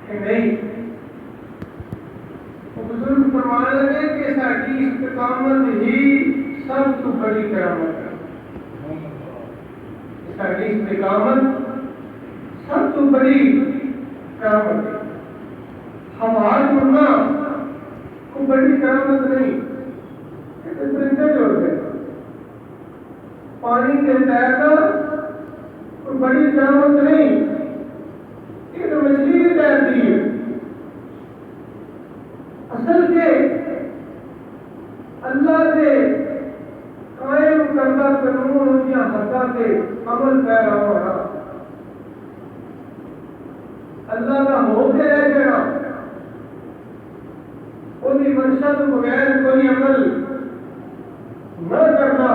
کہ نہیں، بزرگ فرمانے لگے کہ ساری استقامت ہی سب تو بڑی کرامت ہے. ساری استقامت سب تو بڑی کرامت ہے. ہمارا مڑنا کوئی بڑی کرامت نہیں، درندے جوڑ دے پانی کے تیرنا کوئی بڑی کرامت نہیں، یہ تو مچھلی بھی تیرتی ہے. اصل کے اللہ سے قائم کردہ قانون یا حقہ سے عمل پیرا ہونا، اللہ کا ہو کے رہ جانا، ان کی منشا تو بغیر کوئی عمل نہ کرنا،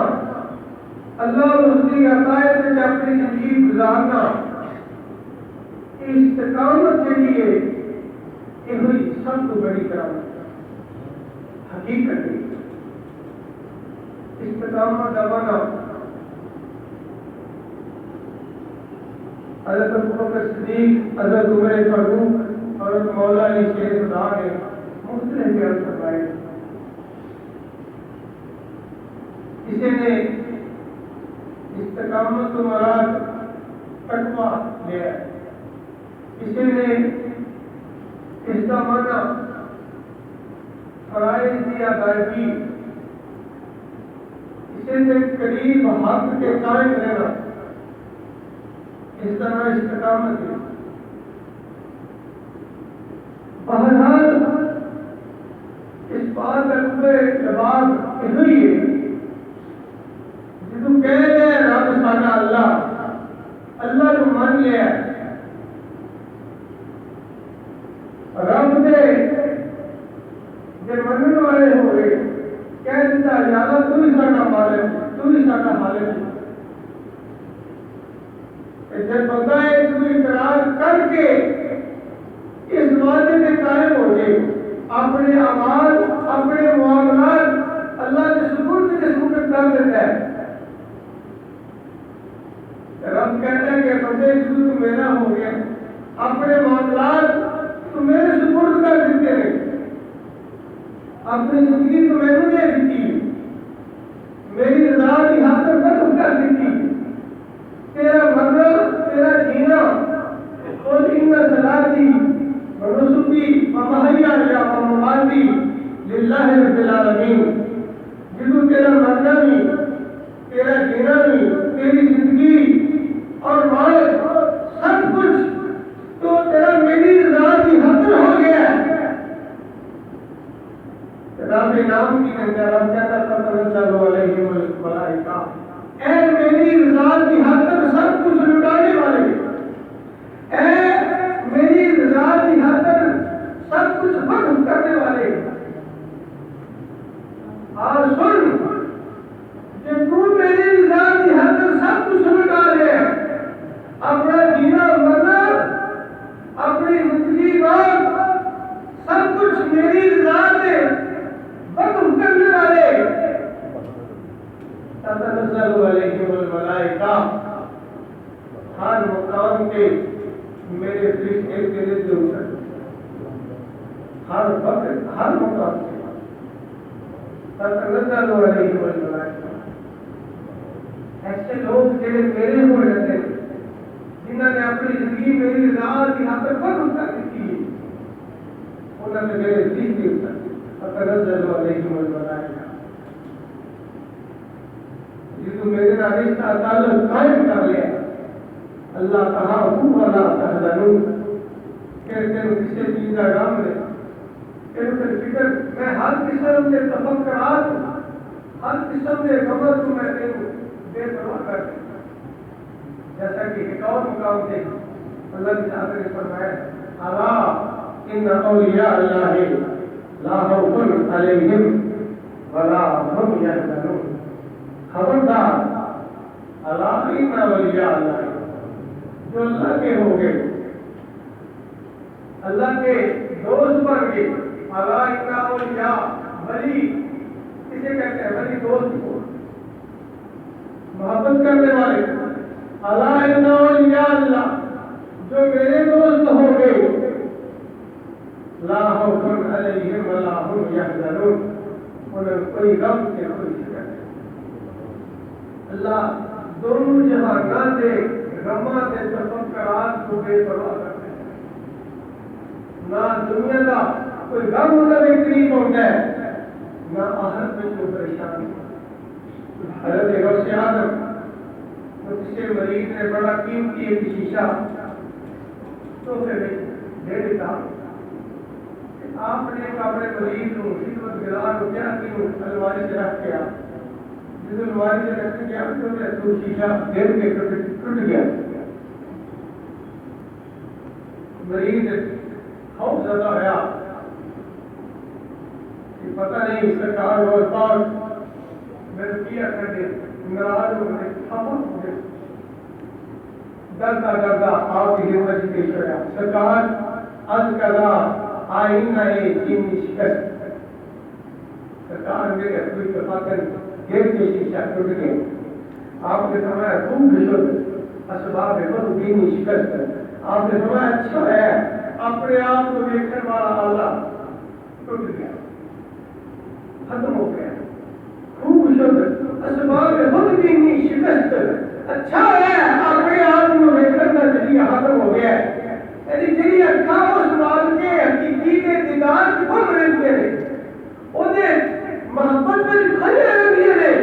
اللہ اور اس کی عطایت سے اپنی زندگی گزارنا، استقامت کے لیے یہ ہوئی سب کو بڑی کرامت حقیقت ہے. استقامت دبانا حضرت ابوبکر صدیق، حضرت عمر فاروق، حضرت مولا علی شیر خدا نے مختلف بیان فرمائے. کسی نے استقامت کو مراد تقویٰ لیا ہے، کسی نے اس کا معنی فرائض کی ادائیگی، کسی نے قریب حق کے قائم رہنا، اس طرح استقامت ہے. بہرحال اس بات کا کوئی جواب یہی ہے جدو کہہ لے رب ساڈا اللہ کو مان لیا رب دے جے منن والے ہوئے کہہ دیتا یارا تو ہی ساڈا مالک، تو ہی ساڈا خالق. جب بندہ ایک اقرار کر کے اس وعدے میں قائم ہو جائے، اپنے اعمال اپنے معاملات اللہ کے سپرد کر دیتا ہے. رب کہتا ہے کہ بندے تو میرا ہو گیا، اپنے معاملات تو میرے سپرد کر دیتے ہیں، اپنی زندگی تو میں نے دے دیتی، میری رضا کی خاطر ختم کر دیتی. تیرا مرنا تیرا جینا قل ان صلاتی ونسکی ومحیایا ومماتی للہ رب العالمین. جدو تیرا مرنا بھی، تیرا جینا بھی، تیری زندگی اور مالک سب کچھ تو تیرا میری رضا کی خاطر ہو گیا. رب نام کی رب کہتا تتنزل علیہم الملائکہ، اے میری رضا کی خاطر سب کچھ لٹانے والے، اے میری رضا کی خاطر سب کچھ ختم کرنے والے، اور سن کہ تو میری رضا کی خاطر سب کچھ لٹا لے، اپنا جینا مرنا اپنی زندگی بات سب کچھ میری رضا سے ختم کرنے والے. تتنزل علیہم الملائکہ، ہر مقام کے میرے فرشتے تیرے سے اتر، ہر وقت ہر مقام سے. تتنزل علیہم الملائکہ، ایسے لوگ جنہیں میرے ہو رہتے جنہوں نے اپنی زندگی میری رضا کی خاطر ختم کر دی، انہوں نے میرے فرشتے اتر. تتنزل علیہم الملائکہ، جس میرے رشتہ تعلق قائم کر لیا، اللہ تخافوا ولا تحزنوا، کہ تینوں کسی چیز کا غم نہیں، تینوں فکر، میں ہر قسم کے تفکرات، ہر قسم کے غموں کو میں تینوں بے پرواہ کر دوں. جیسا کہ ایک اور مقام سے اللہ کی ذات نے فرمایا، الا ان اولیاء اللہ لا خوف علیہم ولا هم يحزنون. خبردار، اللہ ان اولیاء اللہ، جو اللہ کے ہو گئے، اللہ کے دوست بن گئے. اللہ ان اولیاء، ولی کسے کہتے ہیں؟ ولی دوست کو محبت کرنے والے. اللہ ان اولیاء اللہ، جو میرے دوست ہو گئے خوف علیہم ولا هم یحزنون، انہیں کوئی غم سے کوئی فکر نہیں۔ اللہ دونوں جہانات سے غماں سے تفکرات کو بے پرواہ کرتے ہیں، نہ دنیا کا کوئی غم مطلب قریب ہوتا ہے، نہ آخرت میں کوئی پریشانی۔ حضرت غوث اعظم کسی مریض نے بڑا قیمتی ایک شیشہ تحفے میں دے دیتا، آپ نے اپنے مریض کو خدمت گزار کو کیا کہ الماری سے رکھ کے جس الماری سے رکھ کے تو شیشہ گر کے ٹوٹ گیا۔ مریض خوف زدہ ہوا کہ پتہ نہیں سرکار اور پاک میں کیا کر دے، ناراض ہو گئے، خاموش ہو گئے، ڈرتا ڈرتا آپ کی خدمت پیش ہوا، سرکار از قضا آئینہ چینی شکست، سرکار میرے کوئی تفاقن گر کے شیشہ ٹوٹ گئے۔ آپ نے فرمایا خوب بشد اسباب بد دینی شکست، آپ نے فرمایا اچھا ہے اپنے آپ کو دیکھنے والا آلہ ٹوٹ گیا، ختم ہو گیا، خوب بشد اسباب بد دینی شکست، اچھا ہے اپنے آپ کو دیکھنے کا ذریعہ ختم ہو گیا ہے۔ یعنی جی اکھا اس بات کے حقیقی کے دیدار کی بن رہتے ہیں، انہیں محبت میں کھڑے رہتے ہیں،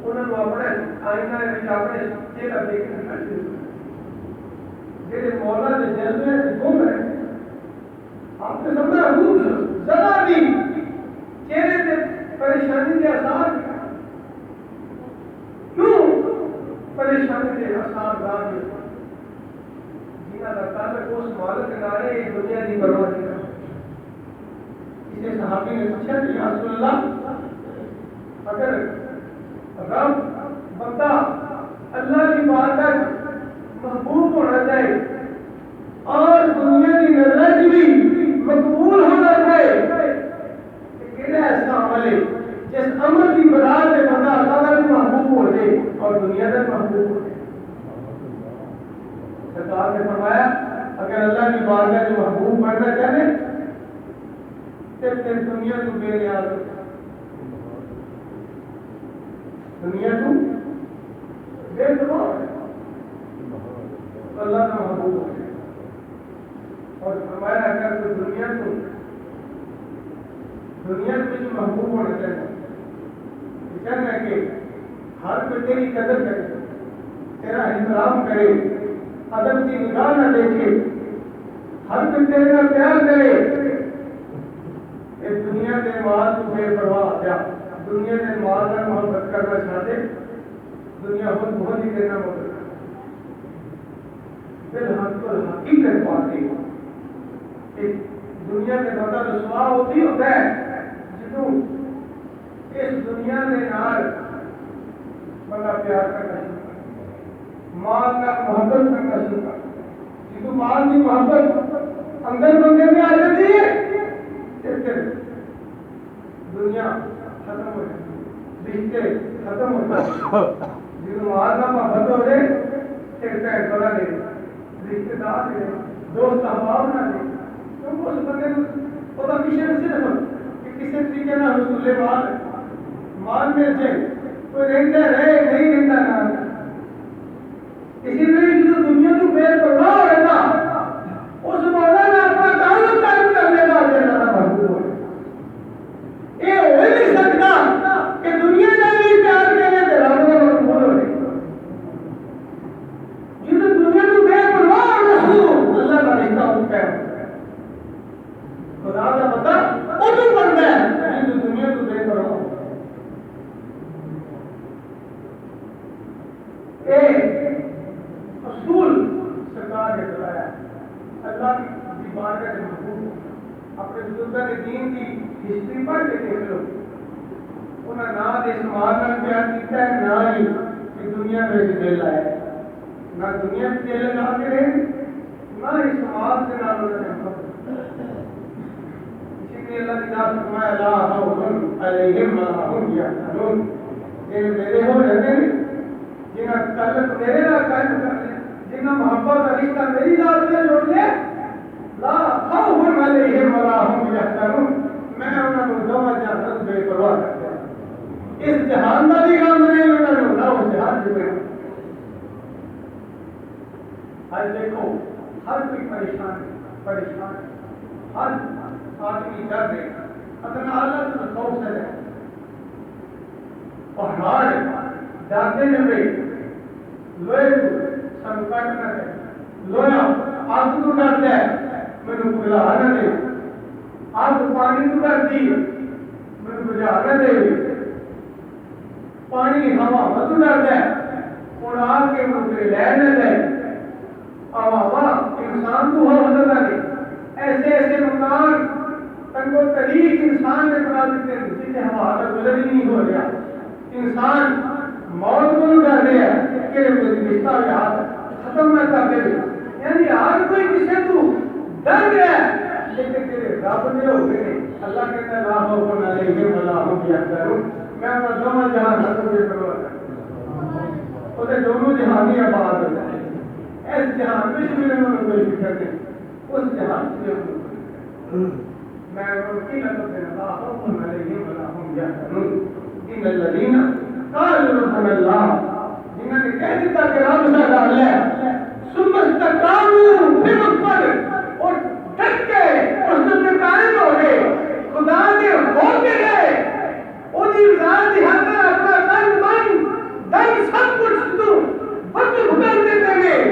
انہوں نے اپنے آئینہ میں اپنے چہرہ دیکھنے کا جیسے مولا نے جلوے سے گھوم رہے ہیں، آپ نے سمجھا خوب ذرا بھی چہرے سے پریشانی کے آثار کیوں پریشانی کے آثار دار تعلق اس مالک نارے ایک دنیا کی پرواہ نہیں کرتا۔ اسے صحابی نے پوچھا کہ یا رسول اللہ اگر رب بندہ اللہ کی بارگاہ محبوب ہونا چاہے اور دنیا کی نظر بھی مقبول ہونا چاہے تو کہنا ایسا عمل ہے جس عمل کی بنا سے بندہ اللہ کا بھی محبوب ہو جائے اور دنیا کا محبوب ہو جائے۔ سرکار نے فرمایا اگر اللہ کی بارگاہ جو محبوب بننا چاہے پھر دنیا کو بے نیاز ہو، دنیا کو بے پرواہ ہو، اللہ کا محبوب ہو جائے۔ اور فرمایا اگر تو دنیا کو جو محبوب ہونا چاہے کہنا ہے کہ ہر کوئی تیری قدر کرے، تیرا احترام کرے، ادب کی نگاہ نہ دیکھے، ہر کوئی تیرے نال پیار کرے، اس دنیا کے مال کو بے پرواہ کیا، دنیا کے مال کا محبت کرنا چاہتے، دنیا بہت ہی دینا محبت بالحق حقیقت پاتے کہ دنیا کے بندہ رسوا ہوتی ہوتا ہے جنوں اس دنیا کے نال بندہ پیار کرنا شروع کرتا، مال کا محبت کرنا شروع کرتا، جدو مال کی محبت اندر بندے میں آ جاتی ہے پھر دنیا ختم ہو جاتی، رشتے ختم ہو جاتے، جدو مال کا محبت ہو جائے پھر بہن بڑا دے، رشتے دار دے، دوست احباب نہ دے، کیونکہ اس بندے کو پتا مشن صرف کہ کسی طریقے نہ حصول مال میں سے کوئی رہتا رہے نہیں رہتا نہ، اسی لیے جو دنیا کو بے پرواہ رہتا اس مولا نے اپنا تعلق قائم کرنے کا زیادہ محبوب ہو، یہ ہو ہی نہیں سکتا کہ دنیا نے بھی پیار کے لیے تیرا محبوب ہو رہے، جو دنیا کو بے پرواہ رسول اللہ کا رشتہ ہوتا ہے، خدا کا پتہ اردو بنتا ہے جو دنیا کو بے پرواہ ہو۔ اصول سرکار نے بتایا اللہ کی بارگاہ کے محبوب اپنے بزرگوں کے دین کی ہسٹری پڑھ کے دیکھ لو، انہوں نے نہ اس مال کا پیار کیا ہے نہ ہی کہ دنیا میں سے دل آیا ہے، نہ دنیا میں دل لگا کے رہے نہ اس مال سے نہ انہوں نے محبت، اسی لیے اللہ کی ذات فرمایا لا خوف علیہم ولا هم یحزنون، یہ میرے ہو رہتے ہیں جنہاں تعلق میرے نال قائم کر لیا، جنہاں محبت کا رشتہ میری ذات سے جوڑ لیا، لا خوف علیہم ولا هم یحزنون میں انہاں نوں دوواں جہان بے پرواہ کردا اس جہان دا بھی غم نہیں انہاں نوں نہ اس جہان دے بے آج دیکھو ہر کوئی پریشان ہر آدمی ڈر رہے ادنا اللہ تو خوف سے ہے پہاڑ ڈرتے ہوئے لوہے سن کٹنا ہے لوہا آگ تو ڈرتا ہے مینوں بجھا نہ دے آگ پانی تو ڈرتی مینوں بجھا نہ دے پانی ہوا تو ڈرتا ہے ہن آگ کے مجھے لے نہ دے آوا انسان تو ہو بدلنا نہیں ایسے ایسے مکان تنگو طریق انسان نے بنا دیتے ہیں جس سے ہوا کا گزر ہی نہیں ہو رہا انسان موت کو ڈر رہا ہے کہ رشتہ ہاتھ ختم نہ کر دے یعنی ہر کوئی کسی تو ڈر گیا ہے لیکن تیرے رب نے ہو گئے اللہ کہتا ہے لا خوف علیہم ولا هم یحزنون میں اپنا دونوں جہان ختم کر کروں وہ دونوں جہان ہی آباد ہو جائے اس جہان میں بھی انہوں نے کوئی فکر نہیں اس جہان سے میں کی لفظ ہے لا خوف علیہم ولا هم یحزنون ان الذین قالوا ربنا اللہ جنہوں نے کہہ دیتا کہ رب سارا اللہ ہے ثم استقاموا پھر اس پر اور ڈٹ کے اس سے قائم ہو گئے خدا کے ہو کے گئے اودی ذات دی حد اپنا تن دن سب کچھ تو وقت بدل دیتے گئے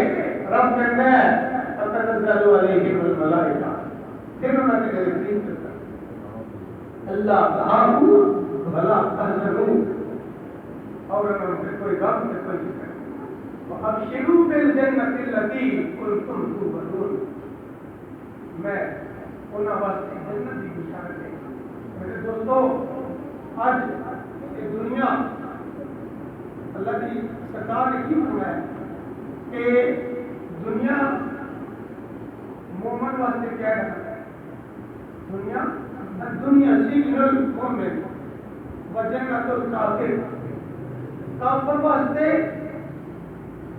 رب کہتا ہے فتنزل علیہم الملائکہ پھر انہوں نے تقریر کرتا اللہ تہابوا ولا تحزنوا اور انہوں نے کوئی غم سے کوئی فکر وابشروا بالجنۃ التي کنتم توعدون میں انہاں واسطے جنت کی بشارت دے میرے دوستو آج یہ دنیا اللہ کی سرکار نے کی فرمایا کہ دنیا مومن واسطے کیا ہے دنیا سجن المؤمن وجنت الکافر کافر واسطے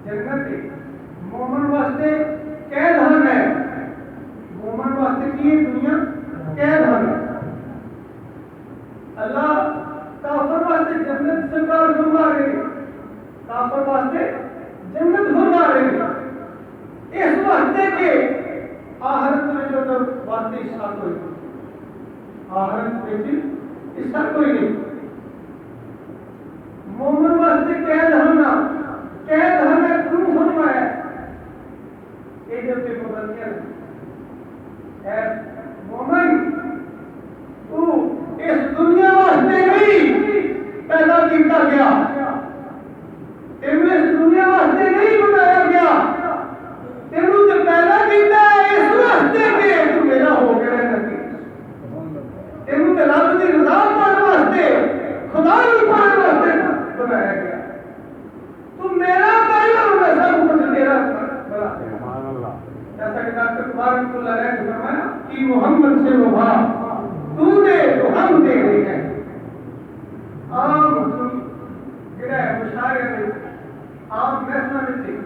جنت ہے مومن واسطے قید خانہ ہے مومن واسطے کی دنیا قید خانہ ہے اللہ کافر واسطے جنت سرکار فرما رہے ہیں کافر واسطے جنت فرما رہے ہیں اس واسطے کہ آخرت میں جو تو واسطے حصہ کوئی نہیں آخرت میں حصہ کوئی نہیں مومن واسطے قید خانہ کیوں فرمایا یہ جو تے پابندیاں اے مومن تو اس دنیا واسطے نہیں پیدا کیتا گیا تینوں اس دنیا واسطے نہیں بنایا گیا تینوں تے پیدا کیتا اس واسطے کہ تو میرا ہو کے رہنا تینوں تے رب دی رضا پانے واسطے خدا نوں پانے واسطے بنایا گیا تو میرا پہلا میں سب کچھ تیرا بنا سبحان اللہ جیسا کہ ڈاکٹر مبارک اللہ علیہ نے فرمایا کہ محمد سے وفا تو نے تو ہم دے رہے ہیں عام جڑا ہے مشاعرے میں عام محفل میں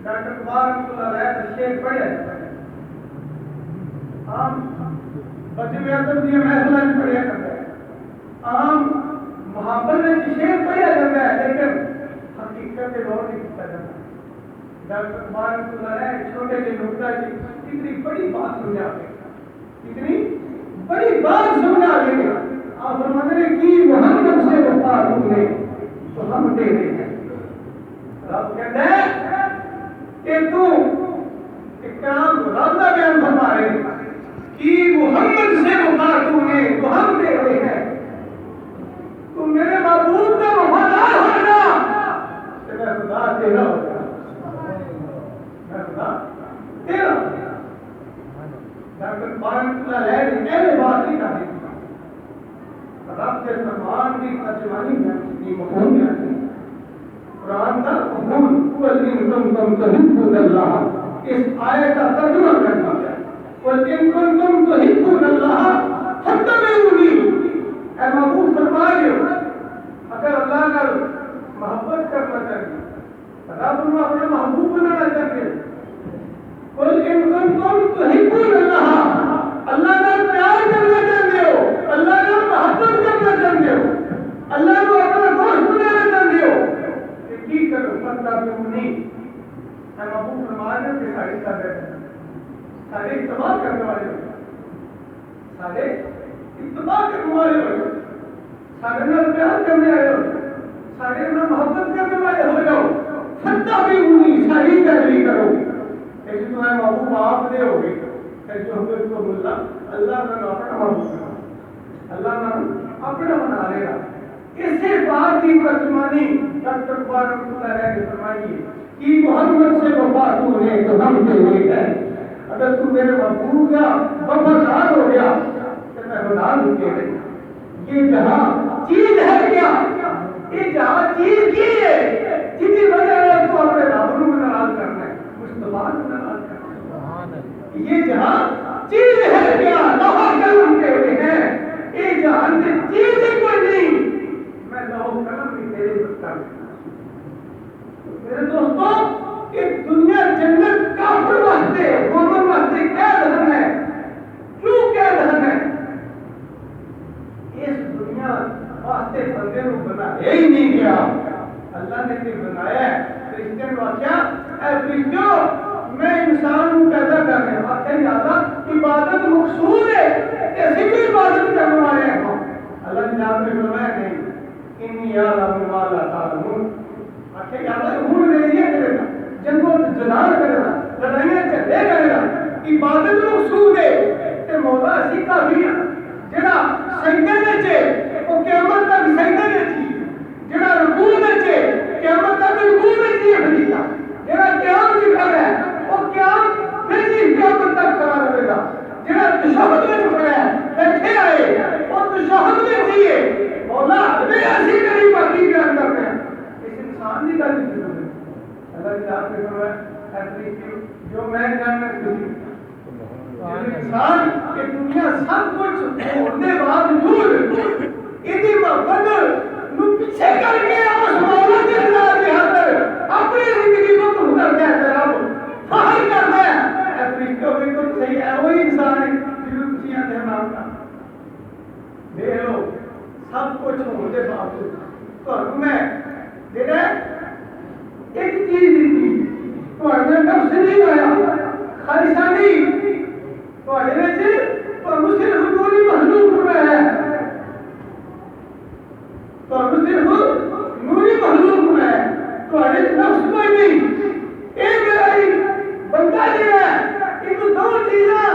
ڈاکٹر مبارک اللہ علیہ کا شعر پڑھا عام بچے میں ادب دی محفل میں پڑھا کرتا ہے عام محبت میں شعر پڑھا جاتا ہے لیکن حقیقت کے دور نہیں کیا جاتا ڈاکٹر مبارک اللہ علیہ چھوٹے سے نکتہ کی کتنی بڑی بات سمجھا گئے کتنی بڑی بات سمجھا گئے آپ فرماتے ہیں کہ محمد سے وفا تم نے تو ہم دے رہے ہیں رب کہتا ہے کہ تو اکرام رب کا بیان فرما رہے ہیں کہ محمد سے وفا تم نے تو ہم دے رہے ہیں تم میرے محبوب کا وفادار ہونا میں خدا تیرا ہوگا میں خدا تیرا ہوگا ڈاکٹر مبارک اللہ علیہ نے ایسے بات نہیں کہا رب کے فرمان کی ترجمانی میں مفہوم میں آتی قرآن کا مفہوم وَإِن كُنتُمْ تُحِبُّونَ اللَّهَ اس آیت کا ترجمہ کرنا ہے وَإِن كُنتُمْ تُحِبُّونَ اللَّهَ فَاتَّبِعُونِي اے محبوب فرمائیے اگر اللہ کا محبت کرنا چاہیے رب اپنا محبوب بنانا چاہیے قُلْ إِن كُنتُمْ تُحِبُّونَ اللَّهَ فرمایا کہ ساری سارے اتباع کرنے والے ہو، سارے اتباع کرنے والے ہو، سارے نال پیار کرنے والے ہو، سارے نال محبت کرنے والے ہو جاؤ، سچا بھی انہیں صحیح پیروی کرو کہ جو تمہیں محبوب آپ دے ہوگی کہ جو ہمیں تو ملا اللہ نے اپنا محبوب کرا، اللہ نے اپنا بنا لے گا۔ اسی بات کی ترجمانی ڈاکٹر اقبال رحمۃ اللہ علیہ نے فرمائی کہ محمد سے وفا تو ہے تو ہم سے ہوئی ہے، اگر تو میرے محبوب کا وفادار ہو گیا تو میں بنا دوں گے۔ یہ جہاں چیز ہے کیا، یہ جہاں چیز کی ہے جس کی وجہ سے تو اپنے رب کو ناراض کرنا ہے، مصطفیٰ کو ناراض کرنا ہے۔ یہ جہاں چیز ہے کیا، لوہا قلم کہتے ہیں، یہ جہاں سے چیز ہی کوئی نہیں، میں لوہا قلم بھی تیرے بتا دوں۔ میرے دوستوں، کہ دنیا جنت کافر واسطے مومن واسطے کیا دھن ہے، کیوں کیا دھن ہے؟ اس دنیا واسطے بندے کو بنایا ہی نہیں گیا، اللہ نے بھی بنایا ہے۔ کرسچن واقعہ اے فرشتوں میں انسان کو پیدا کر رہا ہوں، آخر یادہ عبادت مقصود ہے، ایسی بھی عبادت کرنے والے ہیں اللہ نے آپ نے فرمایا نہیں انی یعلم ما لا تعلمون، آخر یادہ ہون ریزیاں کرے گا، جنگوں جلال کرے گا، لڑائیاں جھگڑے کرے گا، عبادت مقصود ہے تے مولا اسی کافی ہے جڑا سجدے وچ او قیامت تک سجدے وچ، جڑا رکوع وچ قیامت تک رکوع وچ ہی رہے، جڑا قیام وچ کھڑا ہے او قیام وچ ہی قیامت تک کھڑا رہے گا، جڑا تشہد وچ کھڑا ہے بیٹھے آئے او تشہد وچ ہی ہے۔ مولا نے ایسی کری باقی بیان کر رہے ہیں، اس انسان کی گل نہیں کرتے۔ اللہ نے آپ نے فرمایا ایسی جو میں جاننا کسی انسان کہ دنیا سب کچھ ہونے باوجود اتنی محبت نو پیچھے کر کے اس مولا کے رضا کی خاطر اپنی زندگی کو گزارتا ہے، جناب فخر کرتا ہے۔ اے فرشتوں بالکل صحیح ہے، وہی انسان ہے جنہوں تسی آتے ہیں نام کا دیکھ لو سب کچھ ہونے باوجود تو میں جڑا ایک چیز دی تو نفس نہیں آیا خالصانی صرف نوری محلوق میں ہے، صرف نوری محلوق میں ہے، نفس کوئی نہیں۔ ایک بندہ جو ہے ایک دو چیزیں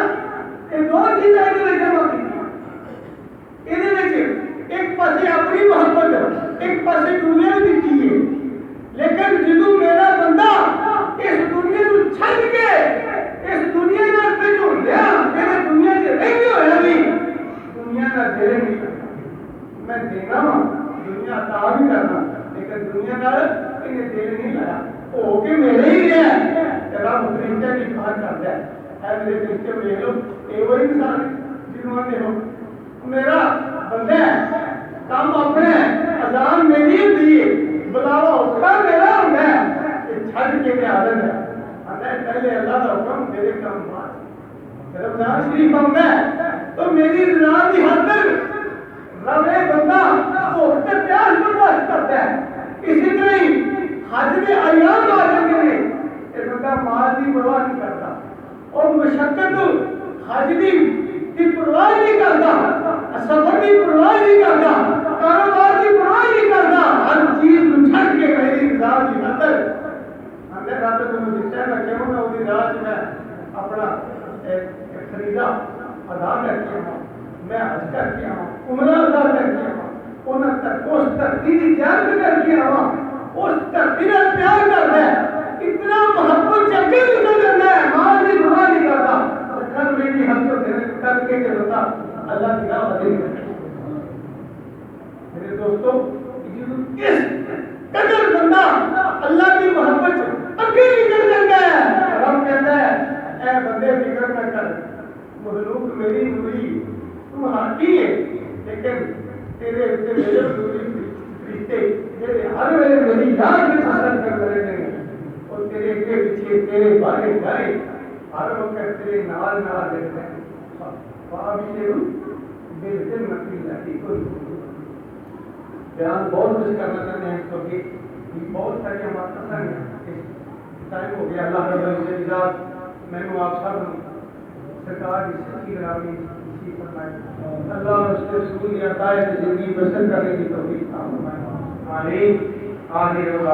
جمع کی، ایک پاسے اپنی محبت ایک پاسے دنیا بھی دیتی ہے، لیکن جدو میرا بندہ اس دنیا کو چھڑ کے اس دنیا کا پہ جو لیا میرے دنیا سے رہنے ہویا بھی دنیا کا دیر نہیں کرنا، میں دینا ہوں دنیا عطا بھی کرنا، لیکن دنیا کا انہیں دیر نہیں لایا ہو کہ میرے ہی لیا ہے۔ تیرا مطلب کی بات کرتا ہے اے میرے فرشتے لے لو، اے وہی انسان جنہوں نے ہو میرا بندہ ہے، کام اپنے اذان میری ہوتی ہے، بلاوا اٹھا میرا ہوتا ہے، چھڑ کے میں عادت ہے پہلے اللہ کا حکم میرے کام بات رمضان شریف آتا ہے تو میری رضا کی خاطر رب بندہ بہت پیار برداشت کرتا ہے۔ اسی طرح ہی حج میں ایام آ جاتے ہیں یہ بندہ مال کی پرواہ نہیں کرتا اور مشقت حج کی پرواہ نہیں کرتا، سفر کی پرواہ نہیں کرتا، کاروبار کی پرواہ نہیں کرتا، ہر چیز کو چھڑ کے میری رضا کی خاطر رات کو دیتا ہے میں کہوں گا وہی رات میں اپنا خریدا ادا کر کے آؤں، میں حج کر کے آؤں، عمرہ ادا کر کے آؤں، ان تک اس ترتیبی جان کر کے آؤں، اس ترتیبی پیار کرتا ہے، اتنا محبت چکے نکل جاتا ہے، مال کی پرواہ نہیں کرتا، اور کل میری حج کو دینے کر کے ہوتا اللہ کی راہ دے میرے دوستوں اس قدر بندہ اللہ کی محبت اگے نکل جاتا ہے۔ رب کہتا ہے اے بندے فکر نہ کر، مخلوق میری نوری تو ہاکی ہے، لیکن تیرے میرے نوری فرشتے تیرے ہر ویلے میری یاد میں حاصل کر رہے ہیں اور تیرے کے پیچھے تیرے بارے بارے ہر وقت تیرے نال نال رہتے ہیں۔ دل دل نقلی لگی کوئی بیان بہت کچھ کرنا چاہتے ہیں کیونکہ بہت ساری ہمارے پسند ٹائم ہو گیا اللہ رب العزت میں آپ سب سرکار کی سچی گرامی نصیب فرمائے اللہ اس کے رسول کی عطائے زندگی بسر کرنے کی توفیق عطا فرمائے آمین آمین